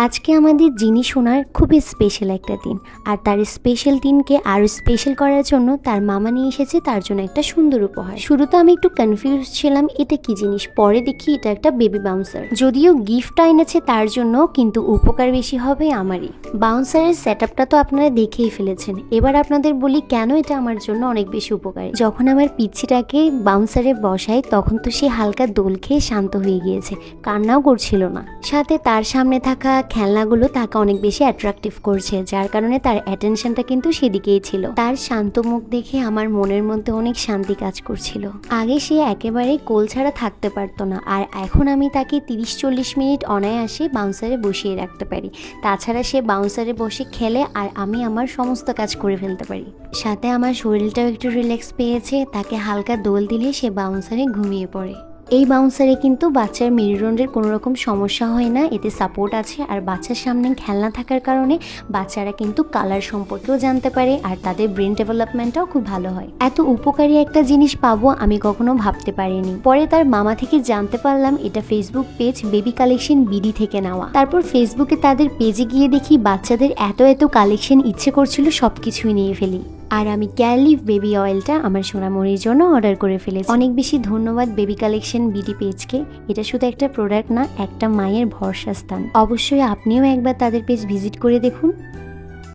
আজকে আমাদের যিনি শোনার খুবই স্পেশাল একটা দিন, আর তার স্পেশাল দিনকে আরও স্পেশাল করার জন্য তার মামা নিয়ে এসেছে তার জন্য একটা সুন্দর উপহার। শুরুতে আমি একটু কনফিউজ ছিলাম এটা কি জিনিস, পরে দেখি এটা একটা বেবি বাউন্সার। যদিও গিফটটা এনেছে তার জন্য, কিন্তু উপকার বেশি হবে আমারই। বাউন্সারের সেটআপটা তো আপনারা দেখেই ফেলেছেন, এবার আপনাদের বলি কেন এটা আমার জন্য অনেক বেশি উপকারী। যখন আমার পিচ্ছিটাকে বাউন্সারে বসাই তখন তো সে হালকা দোল খেয়ে শান্ত হয়ে গিয়েছে, কান্নাও করছিল না। সাথে তার সামনে থাকা খেলনাগুলো তাকে অনেক বেশি অ্যাট্রাকটিভ করছে, যার কারণে তার অ্যাটেনশনটা কিন্তু সেদিকেই ছিল। তার শান্ত মুখ দেখে আমার মনের মধ্যে অনেক শান্তি কাজ করছিল। আগে সে একেবারে কোল ছাড়া থাকতে পারতো না, আর এখন আমি তাকে 30-40 মিনিট অনায়াসে বাউন্সারে বসিয়ে রাখতে পারি। তাছাড়া সে বাউন্সারে বসে খেলে আর আমি আমার সমস্ত কাজ করে ফেলতে পারি। সাথে আমার শরীরটাও একটু রিল্যাক্স পেয়েছে, তাকে হালকা দোল দিলে সে বাউন্সারে ঘুমিয়ে পড়ে। এই বাউন্সারে কিন্তু বাচ্চার মেরুদণ্ডের কোনো রকম সমস্যা হয় না, এতে সাপোর্ট আছে। আর বাচ্চার সামনে খেলনা থাকার কারণে বাচ্চারা কিন্তু কালার সম্পর্কেও জানতে পারে, আর তাদের ব্রেন ডেভেলপমেন্টটাও খুব ভালো হয়। এত উপকারী একটা জিনিস পাবো আমি কখনো ভাবতে পারিনি। পরে তার মামা থেকে জানতে পারলাম এটা Facebook page baby collection BD থেকে নেওয়া। তারপর ফেসবুকে তাদের পেজে গিয়ে দেখি বাচ্চাদের এত কালেকশন, ইচ্ছে করছিল সবকিছুই নিয়ে ফেলি। আর আমি কেয়ারলিভ বেবি অয়েলটা আমার সোনামণির জন্য অর্ডার করে ফেলেছি। অনেক বেশি ধন্যবাদ বেবি কালেকশন বিডি পেজকে। এটা শুধু একটা প্রোডাক্ট না, একটা মায়ের ভরসা স্থান। অবশ্যই আপনিও একবার তাদের পেজ ভিজিট করে দেখুন।